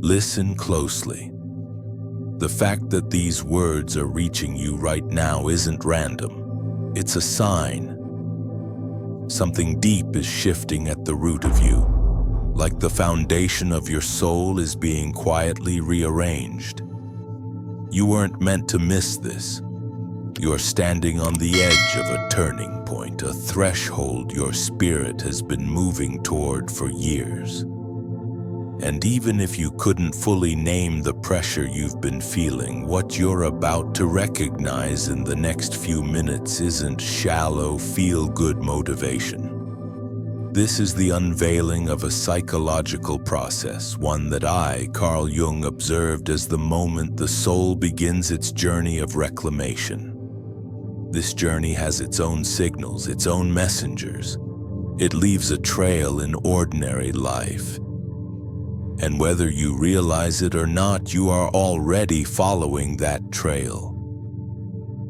Listen closely. The fact that these words are reaching you right now isn't random. It's a sign. Something deep is shifting at the root of you, like the foundation of your soul is being quietly rearranged. You weren't meant to miss this. You're standing on the edge of a turning point, a threshold your spirit has been moving toward for years. And even if you couldn't fully name the pressure you've been feeling, what you're about to recognize in the next few minutes isn't shallow, feel-good motivation. This is the unveiling of a psychological process, one that I, Carl Jung, observed as the moment the soul begins its journey of reclamation. This journey has its own signals, its own messengers. It leaves a trail in ordinary life. And whether you realize it or not, you are already following that trail.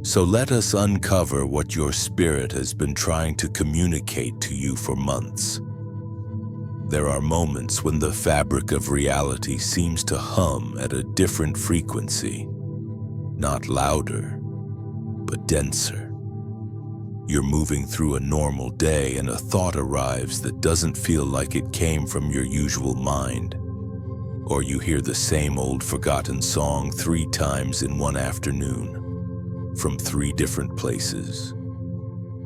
So let us uncover what your spirit has been trying to communicate to you for months. There are moments when the fabric of reality seems to hum at a different frequency, not louder, but denser. You're moving through a normal day and a thought arrives that doesn't feel like it came from your usual mind. Or you hear the same old forgotten song 3 times in one afternoon, from 3 different places.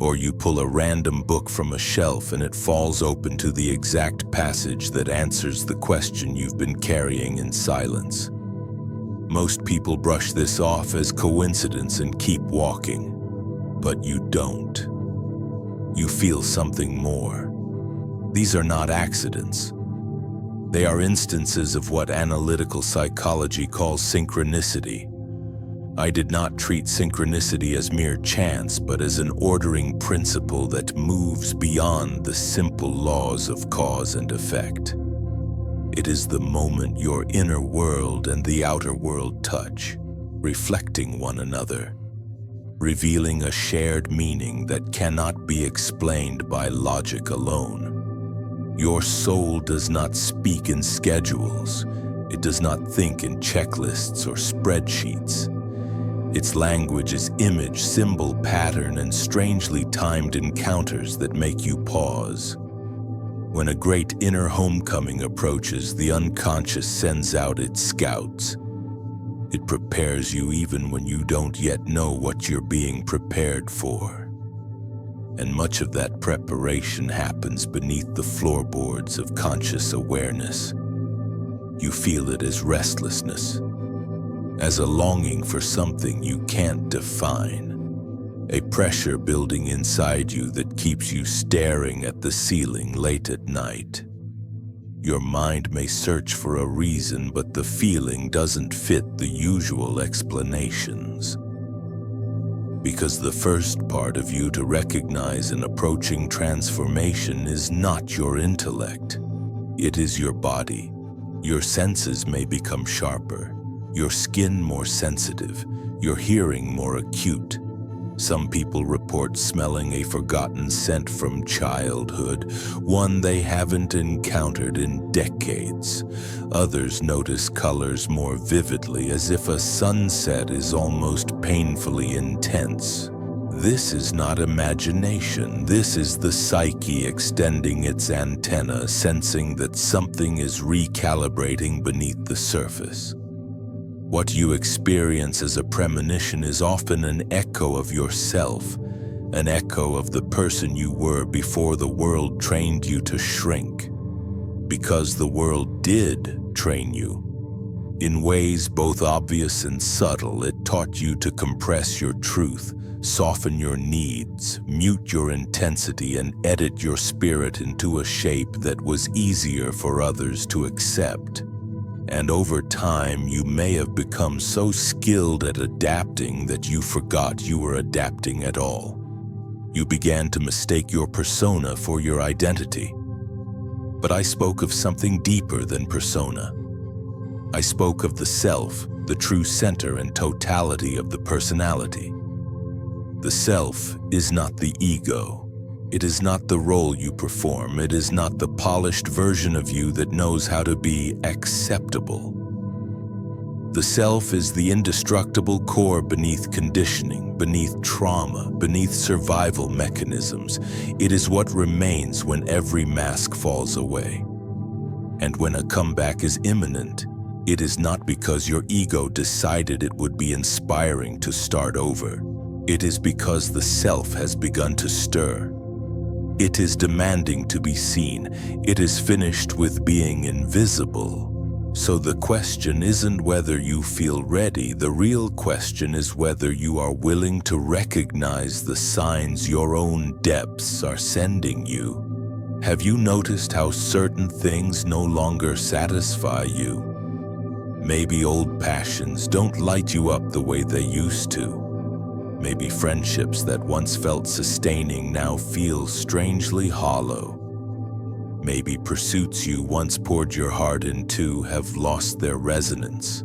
Or you pull a random book from a shelf and it falls open to the exact passage that answers the question you've been carrying in silence. Most people brush this off as coincidence and keep walking, but you don't. You feel something more. These are not accidents. They are instances of what analytical psychology calls synchronicity. I did not treat synchronicity as mere chance, but as an ordering principle that moves beyond the simple laws of cause and effect. It is the moment your inner world and the outer world touch, reflecting one another, revealing a shared meaning that cannot be explained by logic alone. Your soul does not speak in schedules. It does not think in checklists or spreadsheets. Its language is image, symbol, pattern, and strangely timed encounters that make you pause. When a great inner homecoming approaches, the unconscious sends out its scouts. It prepares you even when you don't yet know what you're being prepared for. And much of that preparation happens beneath the floorboards of conscious awareness. You feel it as restlessness, as a longing for something you can't define, a pressure building inside you that keeps you staring at the ceiling late at night. Your mind may search for a reason, but the feeling doesn't fit the usual explanations. Because the first part of you to recognize an approaching transformation is not your intellect. It is your body. Your senses may become sharper, your skin more sensitive, your hearing more acute. Some people report smelling a forgotten scent from childhood, one they haven't encountered in decades. Others notice colors more vividly, as if a sunset is almost painfully intense. This is not imagination. This is the psyche extending its antenna, sensing that something is recalibrating beneath the surface. What you experience as a premonition is often an echo of yourself, an echo of the person you were before the world trained you to shrink. Because the world did train you. In ways both obvious and subtle, it taught you to compress your truth, soften your needs, mute your intensity, and edit your spirit into a shape that was easier for others to accept. And over time, you may have become so skilled at adapting that you forgot you were adapting at all. You began to mistake your persona for your identity. But I spoke of something deeper than persona. I spoke of the self, the true center and totality of the personality. The self is not the ego. It is not the role you perform. It is not the polished version of you that knows how to be acceptable. The self is the indestructible core beneath conditioning, beneath trauma, beneath survival mechanisms. It is what remains when every mask falls away. And when a comeback is imminent, it is not because your ego decided it would be inspiring to start over. It is because the self has begun to stir. It is demanding to be seen. It is finished with being invisible. So the question isn't whether you feel ready. The real question is whether you are willing to recognize the signs your own depths are sending you. Have you noticed how certain things no longer satisfy you? Maybe old passions don't light you up the way they used to. Maybe friendships that once felt sustaining now feel strangely hollow. Maybe pursuits you once poured your heart into have lost their resonance.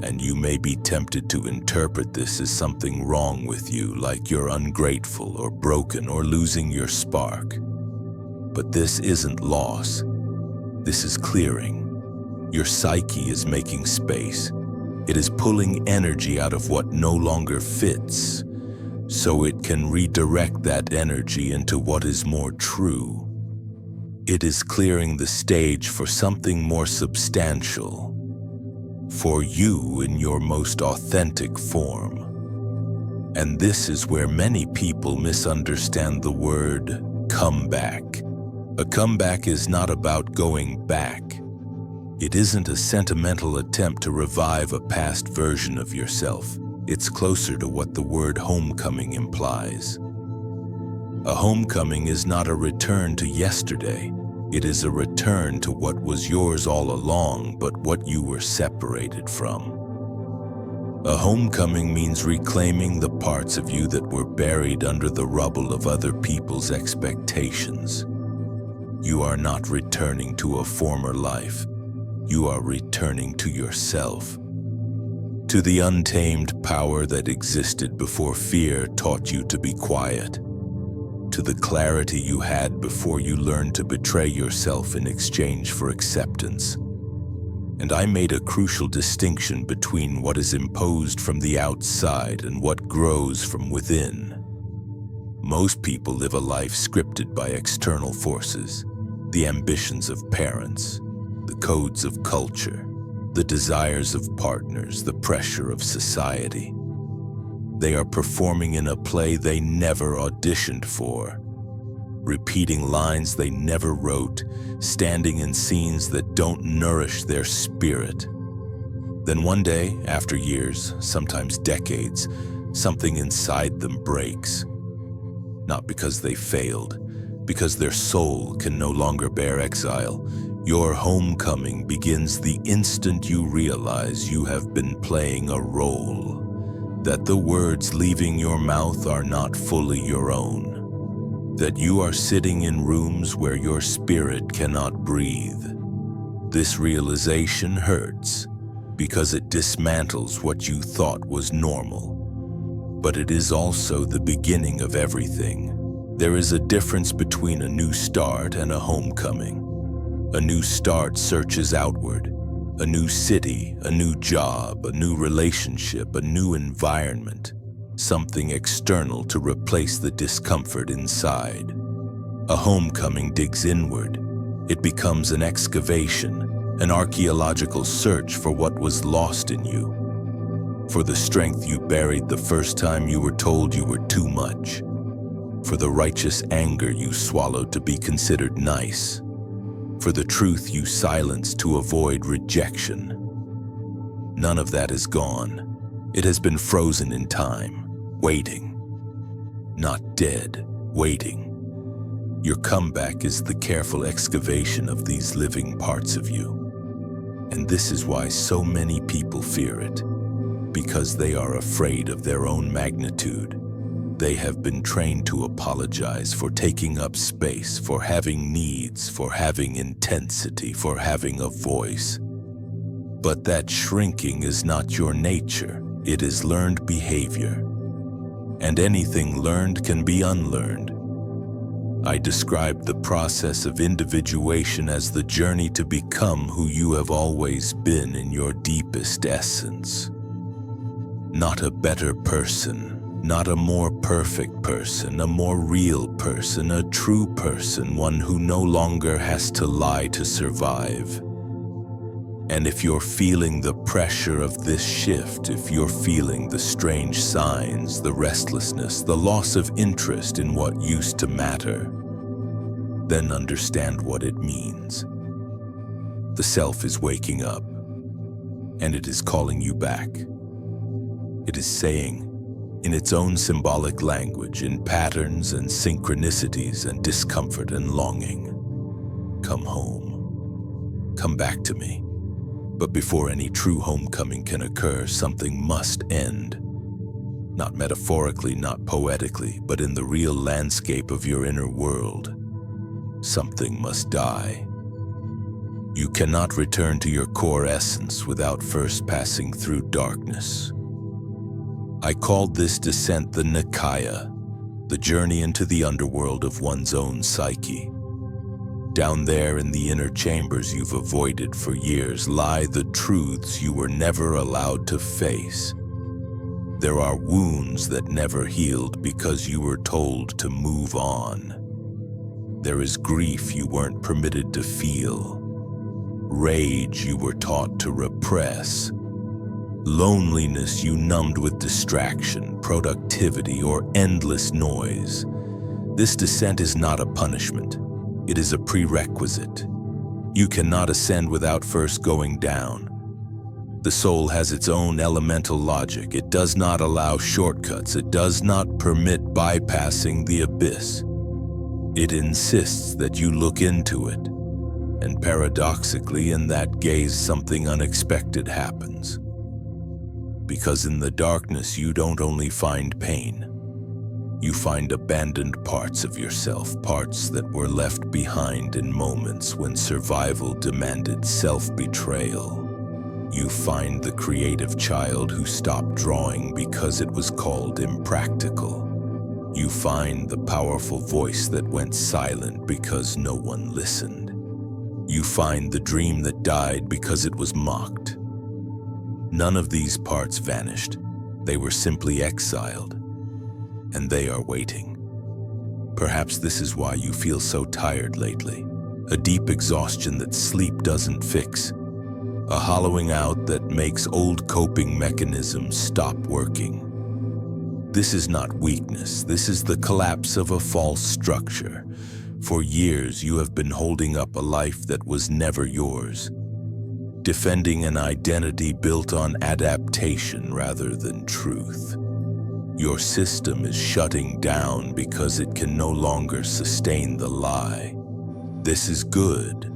And you may be tempted to interpret this as something wrong with you, like you're ungrateful or broken or losing your spark. But this isn't loss. This is clearing. Your psyche is making space. It is pulling energy out of what no longer fits, so it can redirect that energy into what is more true. It is clearing the stage for something more substantial, for you in your most authentic form. And this is where many people misunderstand the word comeback. A comeback is not about going back. It isn't a sentimental attempt to revive a past version of yourself. It's closer to what the word homecoming implies. A homecoming is not a return to yesterday. It is a return to what was yours all along, but what you were separated from. A homecoming means reclaiming the parts of you that were buried under the rubble of other people's expectations. You are not returning to a former life. You are returning to yourself, to the untamed power that existed before fear taught you to be quiet, to the clarity you had before you learned to betray yourself in exchange for acceptance. And I made a crucial distinction between what is imposed from the outside and what grows from within. Most people live a life scripted by external forces, the ambitions of parents, the codes of culture, the desires of partners, the pressure of society. They are performing in a play they never auditioned for, repeating lines they never wrote, standing in scenes that don't nourish their spirit. Then one day, after years, sometimes decades, something inside them breaks. Not because they failed, because their soul can no longer bear exile. Your homecoming begins the instant you realize you have been playing a role, that the words leaving your mouth are not fully your own, that you are sitting in rooms where your spirit cannot breathe. This realization hurts because it dismantles what you thought was normal. But it is also the beginning of everything. There is a difference between a new start and a homecoming. A new start searches outward. A new city, a new job, a new relationship, a new environment. Something external to replace the discomfort inside. A homecoming digs inward. It becomes an excavation, an archaeological search for what was lost in you. For the strength you buried the first time you were told you were too much. For the righteous anger you swallowed to be considered nice. For the truth you silenced to avoid rejection. None of that is gone. It has been frozen in time, waiting. Not dead, waiting. Your comeback is the careful excavation of these living parts of you. And this is why so many people fear it, because they are afraid of their own magnitude. They have been trained to apologize for taking up space, for having needs, for having intensity, for having a voice. But that shrinking is not your nature. It is learned behavior. And anything learned can be unlearned. I described the process of individuation as the journey to become who you have always been in your deepest essence. Not a better person, not a more perfect person, a more real person, a true person, one who no longer has to lie to survive. And if you're feeling the pressure of this shift, if you're feeling the strange signs, the restlessness, the loss of interest in what used to matter, then understand what it means. The self is waking up, and it is calling you back. It is saying, in its own symbolic language, in patterns and synchronicities and discomfort and longing, come home. Come back to me. But before any true homecoming can occur, something must end. Not metaphorically, not poetically, but in the real landscape of your inner world. Something must die. You cannot return to your core essence without first passing through darkness. I called this descent the Nikaya, the journey into the underworld of one's own psyche. Down there in the inner chambers you've avoided for years lie the truths you were never allowed to face. There are wounds that never healed because you were told to move on. There is grief you weren't permitted to feel, rage you were taught to repress, loneliness you numbed with distraction, productivity, or endless noise. This descent is not a punishment. It is a prerequisite. You cannot ascend without first going down. The soul has its own elemental logic. It does not allow shortcuts. It does not permit bypassing the abyss. It insists that you look into it. And paradoxically, in that gaze, something unexpected happens. Because in the darkness, you don't only find pain. You find abandoned parts of yourself, parts that were left behind in moments when survival demanded self-betrayal. You find the creative child who stopped drawing because it was called impractical. You find the powerful voice that went silent because no one listened. You find the dream that died because it was mocked. None of these parts vanished. They were simply exiled. And they are waiting. Perhaps this is why you feel so tired lately. A deep exhaustion that sleep doesn't fix. A hollowing out that makes old coping mechanisms stop working. This is not weakness. This is the collapse of a false structure. For years, you have been holding up a life that was never yours. Defending an identity built on adaptation rather than truth. Your system is shutting down because it can no longer sustain the lie. This is good.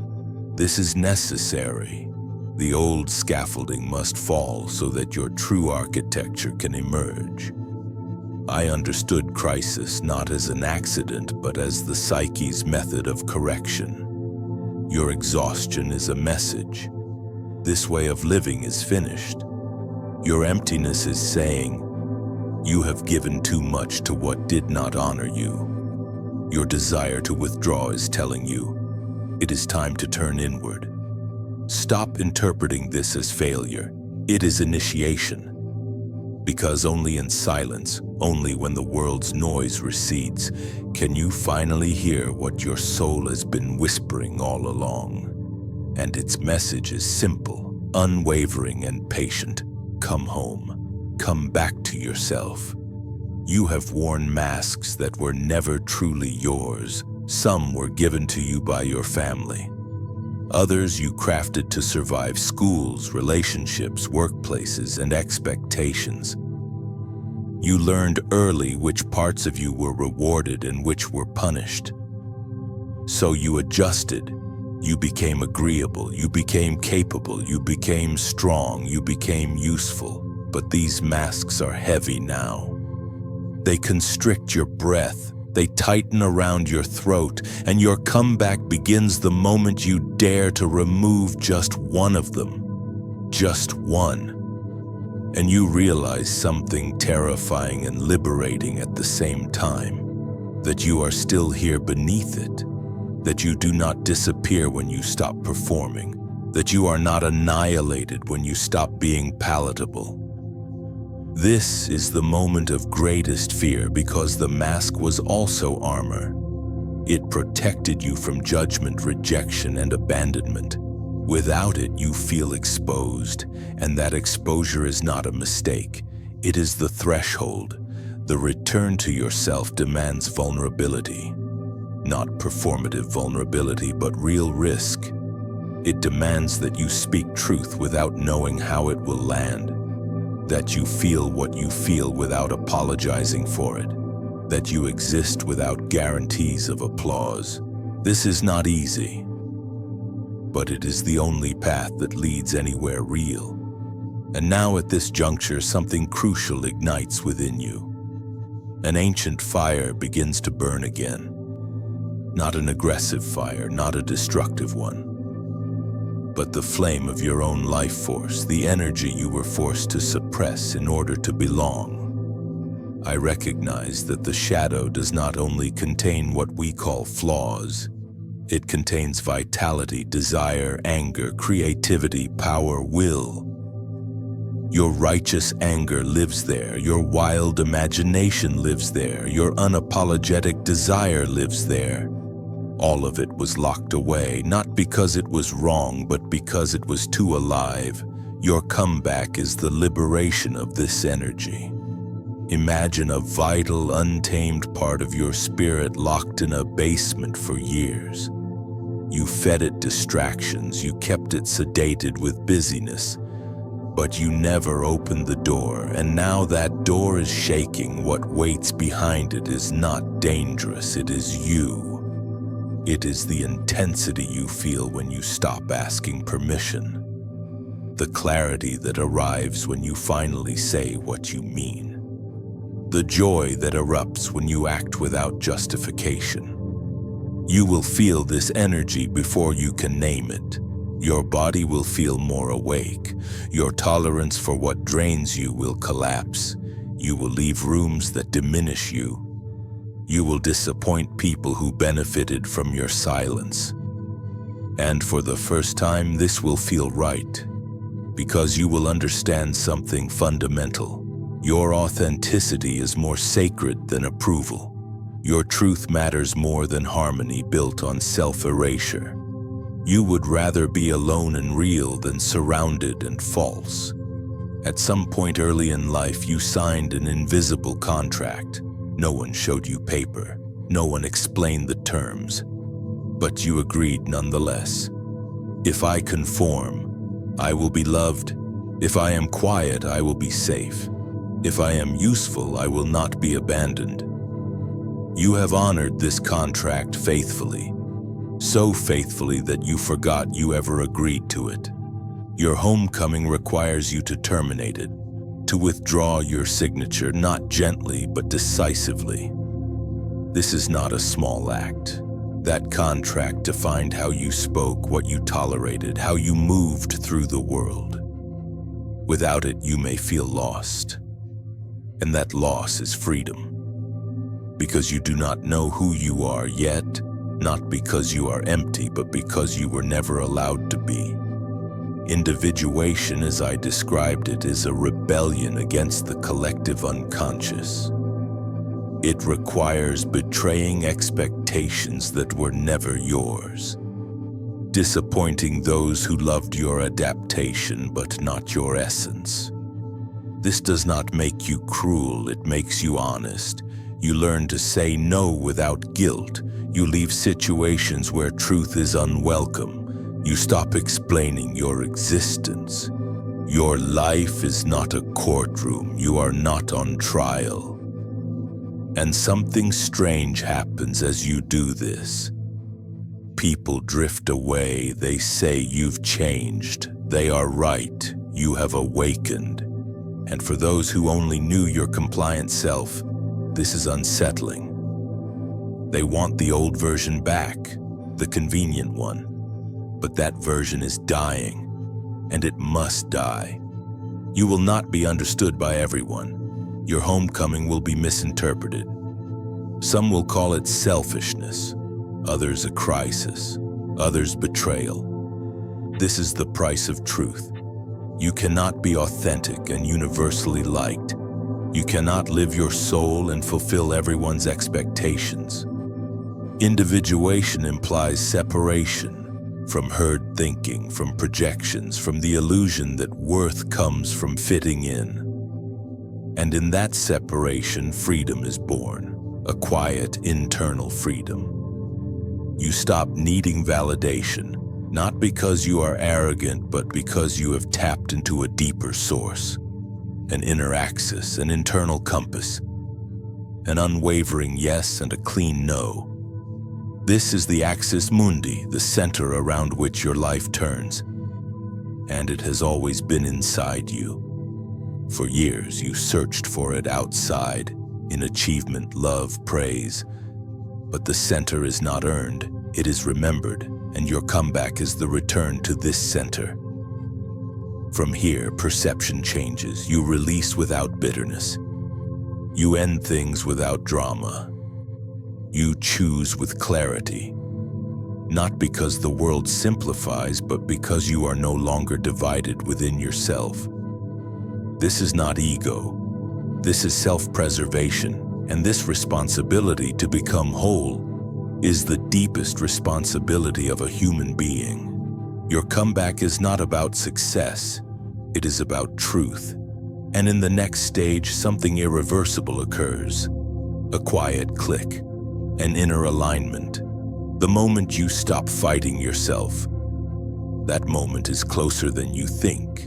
This is necessary. The old scaffolding must fall so that your true architecture can emerge. I understood crisis not as an accident, but as the psyche's method of correction. Your exhaustion is a message. This way of living is finished. Your emptiness is saying, you have given too much to what did not honor you. Your desire to withdraw is telling you, it is time to turn inward. Stop interpreting this as failure. It is initiation. Because only in silence, only when the world's noise recedes, can you finally hear what your soul has been whispering all along. And its message is simple, unwavering, and patient. Come home. Come back to yourself. You have worn masks that were never truly yours. Some were given to you by your family. Others you crafted to survive schools, relationships, workplaces, and expectations. You learned early which parts of you were rewarded and which were punished. So you adjusted. You became agreeable. You became capable. You became strong. You became useful. But these masks are heavy now. They constrict your breath. They tighten around your throat, and your comeback begins the moment you dare to remove just one of them. Just one. And you realize something terrifying and liberating at the same time. that you are still here beneath it, that you do not disappear when you stop performing, that you are not annihilated when you stop being palatable. This is the moment of greatest fear because the mask was also armor. It protected you from judgment, rejection, and abandonment. Without it, you feel exposed, and that exposure is not a mistake. It is the threshold. The return to yourself demands vulnerability. Not performative vulnerability, but real risk. It demands that you speak truth without knowing how it will land, that you feel what you feel without apologizing for it, that you exist without guarantees of applause. This is not easy, but it is the only path that leads anywhere real. And now at this juncture, something crucial ignites within you. An ancient fire begins to burn again. Not an aggressive fire, not a destructive one, but the flame of your own life force, the energy you were forced to suppress in order to belong. I recognize that the shadow does not only contain what we call flaws, it contains vitality, desire, anger, creativity, power, will. Your righteous anger lives there, your wild imagination lives there, your unapologetic desire lives there. All of it was locked away, not because it was wrong, but because it was too alive. Your comeback is the liberation of this energy. Imagine a vital, untamed part of your spirit locked in a basement for years. You fed it distractions, you kept it sedated with busyness, but you never opened the door, and now that door is shaking. What waits behind it is not dangerous, it is you. It is the intensity you feel when you stop asking permission. The clarity that arrives when you finally say what you mean. The joy that erupts when you act without justification. You will feel this energy before you can name it. Your body will feel more awake. Your tolerance for what drains you will collapse. You will leave rooms that diminish you. You will disappoint people who benefited from your silence. And for the first time, this will feel right, because you will understand something fundamental. Your authenticity is more sacred than approval. Your truth matters more than harmony built on self-erasure. You would rather be alone and real than surrounded and false. At some point early in life, you signed an invisible contract. No one showed you paper. No one explained the terms. But you agreed nonetheless. If I conform, I will be loved. If I am quiet, I will be safe. If I am useful, I will not be abandoned. You have honored this contract faithfully. So faithfully that you forgot you ever agreed to it. Your homecoming requires you to terminate it, to withdraw your signature, not gently but decisively. This is not a small act. That contract defined how you spoke, what you tolerated, how you moved through the world. Without it, you may feel lost. And that loss is freedom. Because you do not know who you are yet, not because you are empty, but because you were never allowed to be. Individuation, as I described it, is a rebellion against the collective unconscious. It requires betraying expectations that were never yours, disappointing those who loved your adaptation but not your essence. This does not make you cruel, it makes you honest. You learn to say no without guilt. You leave situations where truth is unwelcome. You stop explaining your existence. Your life is not a courtroom. You are not on trial. And something strange happens as you do this. People drift away. They say you've changed. They are right. You have awakened. And for those who only knew your compliant self, this is unsettling. They want the old version back, the convenient one. But that version is dying, and it must die. You will not be understood by everyone. Your homecoming will be misinterpreted. Some will call it selfishness, others a crisis, others betrayal. This is the price of truth. You cannot be authentic and universally liked. You cannot live your soul and fulfill everyone's expectations. Individuation implies separation from herd thinking, from projections, from the illusion that worth comes from fitting in. And in that separation, freedom is born, a quiet internal freedom. You stop needing validation, not because you are arrogant, but because you have tapped into a deeper source, an inner axis, an internal compass, an unwavering yes and a clean no. This is the axis mundi, the center around which your life turns, and it has always been inside you. For years, you searched for it outside, in achievement, love, praise. But the center is not earned, it is remembered, and your comeback is the return to this center. From here, perception changes. You release without bitterness. You end things without drama. You choose with clarity. Not because the world simplifies, but because you are no longer divided within yourself. This is not ego. This is self-preservation, and this responsibility to become whole is the deepest responsibility of a human being. Your comeback is not about success, it is about truth. And in the next stage, something irreversible occurs. A quiet click, an inner alignment. The moment you stop fighting yourself, that moment is closer than you think.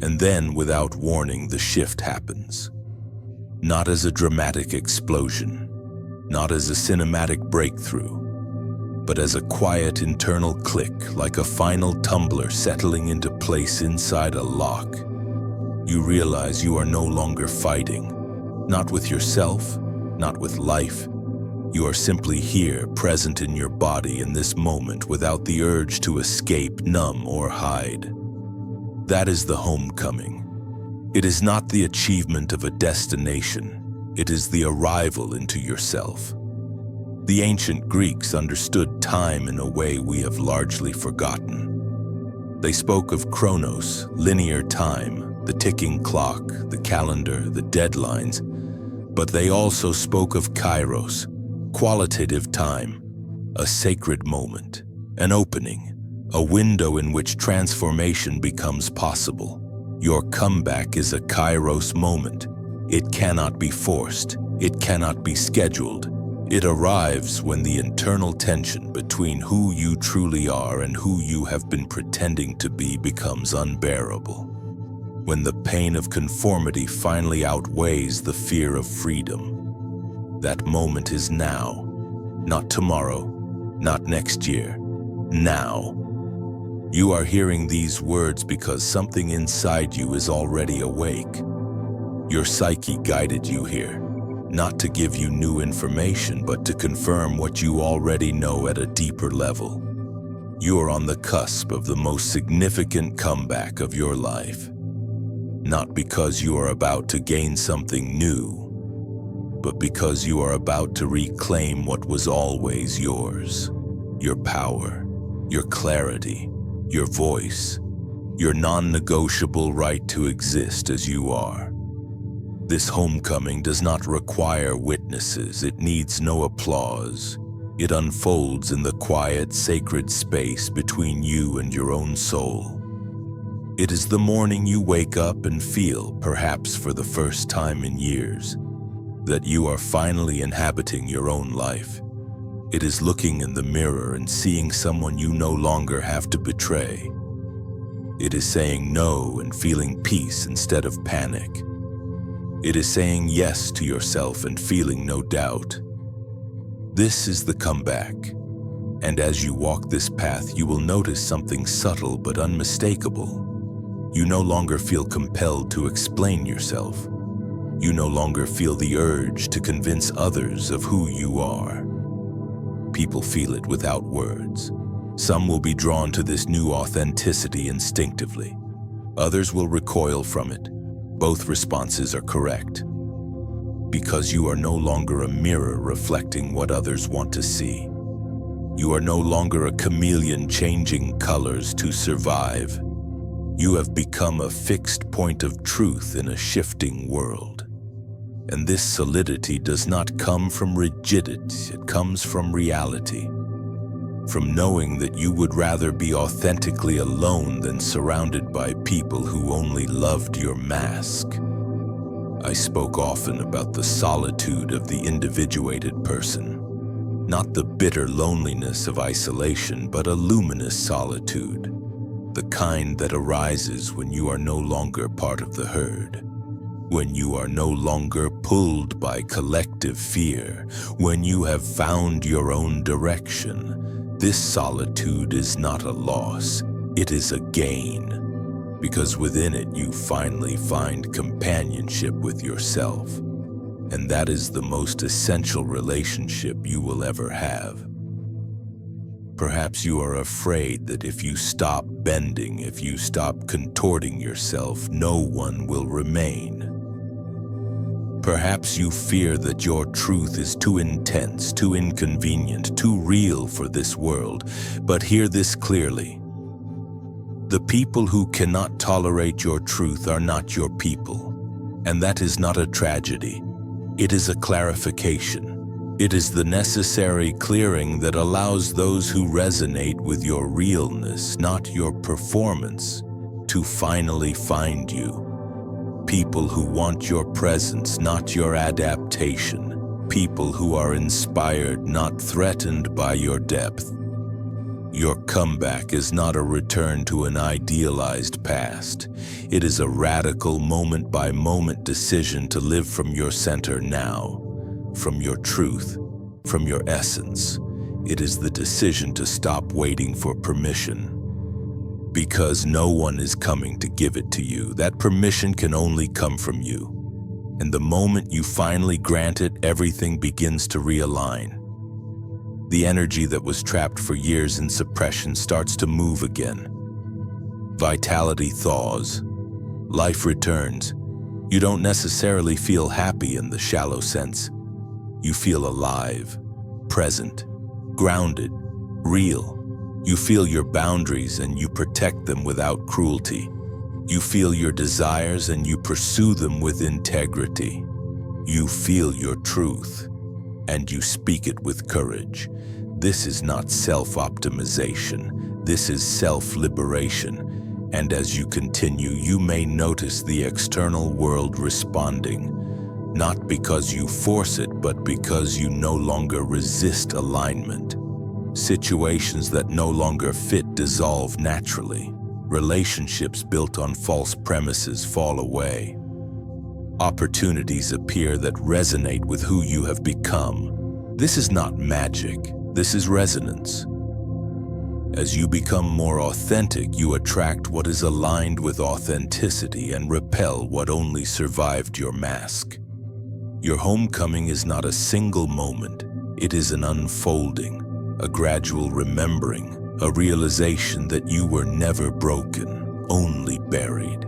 And then, without warning, the shift happens. Not as a dramatic explosion, not as a cinematic breakthrough, but as a quiet internal click, like a final tumbler settling into place inside a lock. You realize you are no longer fighting, not with yourself, not with life. You are simply here, present in your body in this moment, without the urge to escape, numb, or hide. That is the homecoming. It is not the achievement of a destination. It is the arrival into yourself. The ancient Greeks understood time in a way we have largely forgotten. They spoke of chronos, linear time, the ticking clock, the calendar, the deadlines, but they also spoke of kairos, qualitative time, a sacred moment, an opening, a window in which transformation becomes possible. Your comeback is a kairos moment. It cannot be forced. It cannot be scheduled. It arrives when the internal tension between who you truly are and who you have been pretending to be becomes unbearable. When the pain of conformity finally outweighs the fear of freedom. That moment is now. Not tomorrow, not next year. Now. You are hearing these words because something inside you is already awake. Your psyche guided you here, not to give you new information, but to confirm what you already know at a deeper level. You are on the cusp of the most significant comeback of your life. Not because you are about to gain something new, but because you are about to reclaim what was always yours. Your power, your clarity, your voice, your non-negotiable right to exist as you are. This homecoming does not require witnesses. It needs no applause. It unfolds in the quiet, sacred space between you and your own soul. It is the morning you wake up and feel, perhaps for the first time in years, that you are finally inhabiting your own life. It is looking in the mirror and seeing someone you no longer have to betray. It is saying no and feeling peace instead of panic. It is saying yes to yourself and feeling no doubt. This is the comeback. And as you walk this path, you will notice something subtle but unmistakable. You no longer feel compelled to explain yourself. You no longer feel the urge to convince others of who you are. People feel it without words. Some will be drawn to this new authenticity instinctively. Others will recoil from it. Both responses are correct. because you are no longer a mirror reflecting what others want to see. You are no longer a chameleon changing colors to survive. You have become a fixed point of truth in a shifting world. And this solidity does not come from rigidity, it comes from reality. From knowing that you would rather be authentically alone than surrounded by people who only loved your mask. I spoke often about the solitude of the individuated person. Not the bitter loneliness of isolation, but a luminous solitude. The kind that arises when you are no longer part of the herd. When you are no longer pulled by collective fear. When you have found your own direction. This solitude is not a loss, it is a gain. Because within it you finally find companionship with yourself. And that is the most essential relationship you will ever have. Perhaps you are afraid that if you stop bending, if you stop contorting yourself, no one will remain. Perhaps you fear that your truth is too intense, too inconvenient, too real for this world, but hear this clearly. The people who cannot tolerate your truth are not your people, and that is not a tragedy. It is a clarification. It is the necessary clearing that allows those who resonate with your realness, not your performance, to finally find you. People who want your presence, not your adaptation. People who are inspired, not threatened by your depth. Your comeback is not a return to an idealized past. It is a radical moment-by-moment decision to live from your center now, from your truth, from your essence. It is the decision to stop waiting for permission. Because no one is coming to give it to you. That permission can only come from you. And the moment you finally grant it, everything begins to realign. The energy that was trapped for years in suppression starts to move again. Vitality thaws. Life returns. You don't necessarily feel happy in the shallow sense. You feel alive, present, grounded, real. You feel your boundaries and you protect them without cruelty. You feel your desires and you pursue them with integrity. You feel your truth and you speak it with courage. This is not self-optimization. This is self-liberation. And as you continue, you may notice the external world responding, not because you force it, but because you no longer resist alignment. Situations that no longer fit dissolve naturally. Relationships built on false premises fall away. Opportunities appear that resonate with who you have become. This is not magic, this is resonance. As you become more authentic, you attract what is aligned with authenticity and repel what only survived your mask. Your homecoming is not a single moment, it is an unfolding, a gradual remembering, a realization that you were never broken, only buried.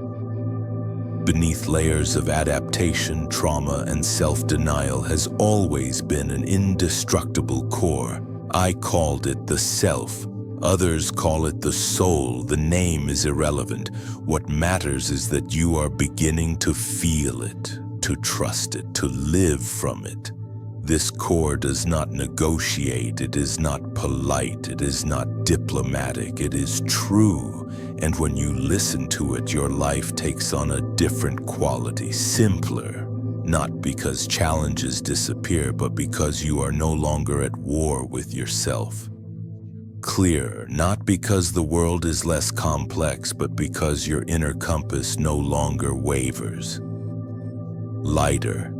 Beneath layers of adaptation, trauma, and self-denial has always been an indestructible core. I called it the self. Others call it the soul. The name is irrelevant. What matters is that you are beginning to feel it, to trust it, to live from it. This core does not negotiate, it is not polite, it is not diplomatic, it is true. And when you listen to it, your life takes on a different quality, simpler. Not because challenges disappear, but because you are no longer at war with yourself. Clearer, not because the world is less complex, but because your inner compass no longer wavers. Lighter.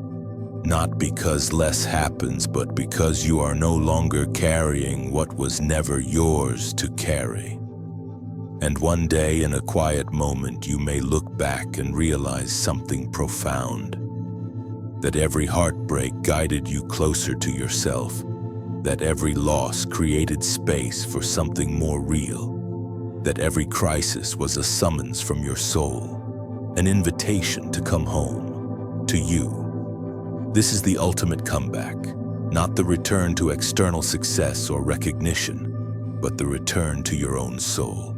Not because less happens, but because you are no longer carrying what was never yours to carry. And one day, in a quiet moment, you may look back and realize something profound. That every heartbreak guided you closer to yourself. That every loss created space for something more real. That every crisis was a summons from your soul. An invitation to come home. To you. This is the ultimate comeback, not the return to external success or recognition, but the return to your own soul.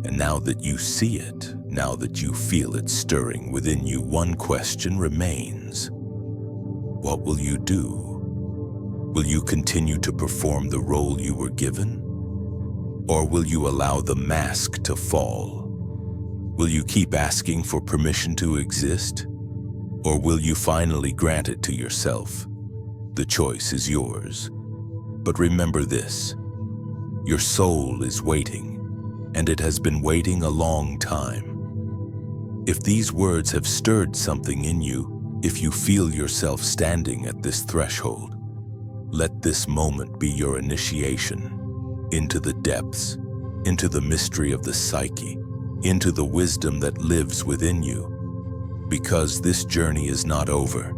And now that you see it, now that you feel it stirring within you, one question remains. What will you do? Will you continue to perform the role you were given? Or will you allow the mask to fall? Will you keep asking for permission to exist? Or will you finally grant it to yourself? The choice is yours. But remember this, your soul is waiting, and it has been waiting a long time. If these words have stirred something in you, if you feel yourself standing at this threshold, let this moment be your initiation into the depths, into the mystery of the psyche, into the wisdom that lives within you. Because this journey is not over,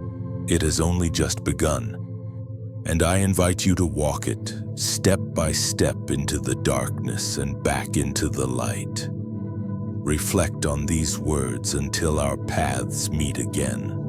it has only just begun. And I invite you to walk it, step by step, into the darkness and back into the light. Reflect on these words until our paths meet again.